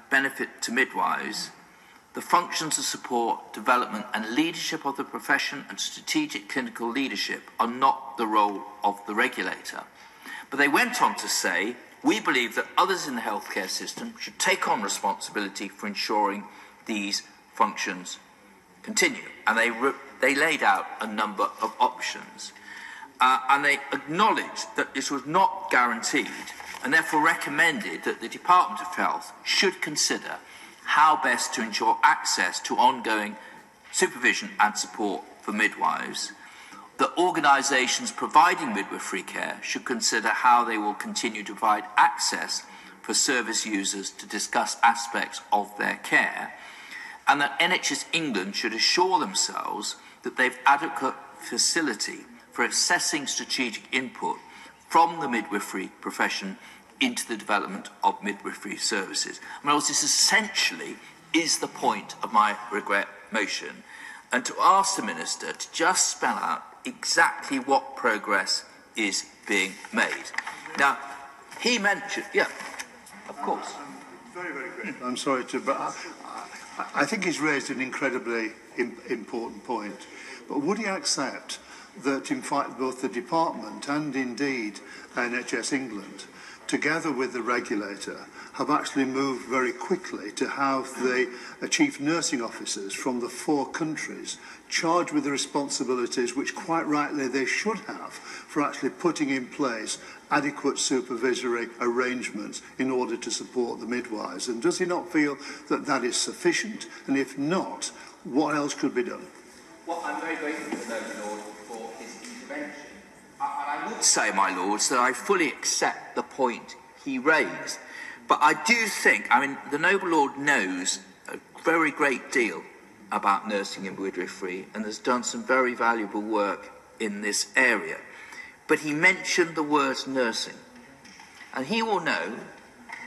benefit to midwives, the functions of support, development and leadership of the profession and strategic clinical leadership are not the role of the regulator. But they went on to say, we believe that others in the healthcare system should take on responsibility for ensuring these functions continue. And they laid out a number of options. And they acknowledged that this was not guaranteed and therefore recommended that the Department of Health should consider how best to ensure access to ongoing supervision and support for midwives. That organisations providing midwifery care should consider how they will continue to provide access for service users to discuss aspects of their care, and that NHS England should assure themselves that they've adequate facility for assessing strategic input from the midwifery profession into the development of midwifery services. This essentially is the point of my regret motion, and to ask the Minister to just spell out exactly what progress is being made. Now, he mentioned, of course. Very, very grateful. I'm sorry to, but I think he's raised an incredibly important point. But would he accept that, in fact, both the department and indeed NHS England, together with the regulator, have actually moved very quickly to have the chief nursing officers from the 4 countries charged with the responsibilities which quite rightly they should have for actually putting in place adequate supervisory arrangements in order to support the midwives? And does he not feel that that is sufficient? And if not, what else could be done? Well, I'm very grateful to the Lord for his intervention. And I would say, my Lords, that I fully accept the point he raised. But I do think, the Noble Lord knows a very great deal about nursing and midwifery and has done some very valuable work in this area. But he mentioned the words nursing. And he will know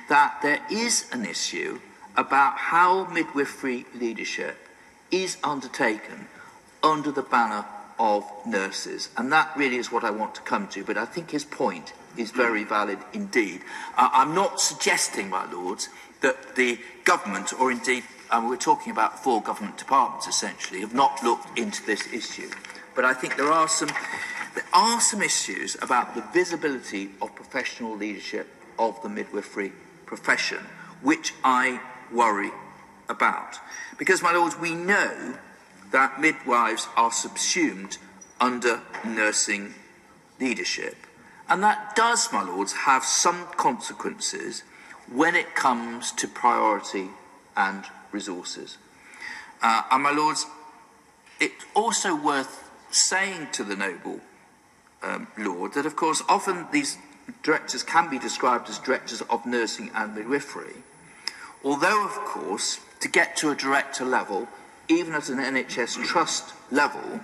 that there is an issue about how midwifery leadership is undertaken under the banner of nurses. And that really is what I want to come to. But I think his point is very valid indeed. I'm not suggesting, my Lords, that the government, or indeed we're talking about 4 government departments essentially, have not looked into this issue. But I think there are some issues about the visibility of professional leadership of the midwifery profession, which I worry about. Because, my Lords, we know that midwives are subsumed under nursing leadership. And that does, my Lords, have some consequences when it comes to priority and resources. And, my Lords, it's also worth saying to the Noble Lord that, of course, often these directors can be described as directors of nursing and midwifery, although, of course, to get to a director level, even at an NHS trust level,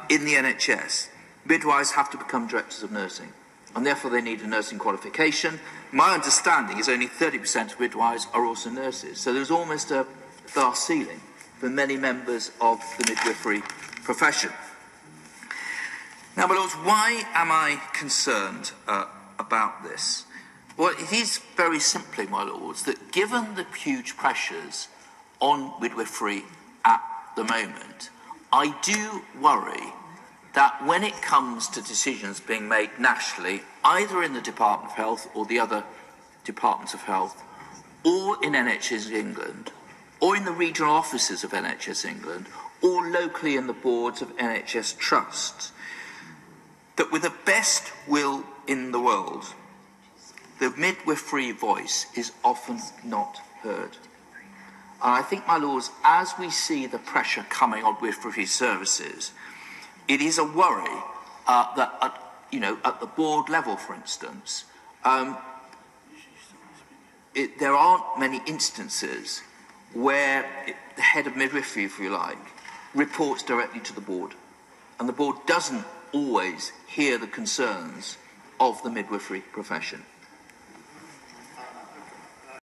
in the NHS, midwives have to become directors of nursing, and therefore they need a nursing qualification. My understanding is only 30% of midwives are also nurses, so there's almost a glass ceiling for many members of the midwifery profession. Now, my Lords, why am I concerned about this? Well, it is very simply, my Lords, that given the huge pressures on midwifery at the moment, I do worry that when it comes to decisions being made nationally, either in the Department of Health or the other departments of health, or in NHS England, or in the regional offices of NHS England, or locally in the boards of NHS trusts, that with the best will in the world, the midwifery voice is often not heard. And I think, my Lords, as we see the pressure coming on midwifery services, it is a worry that at the board level, for instance, there aren't many instances where the head of midwifery, if you like, reports directly to the board. And the board doesn't always hear the concerns of the midwifery profession.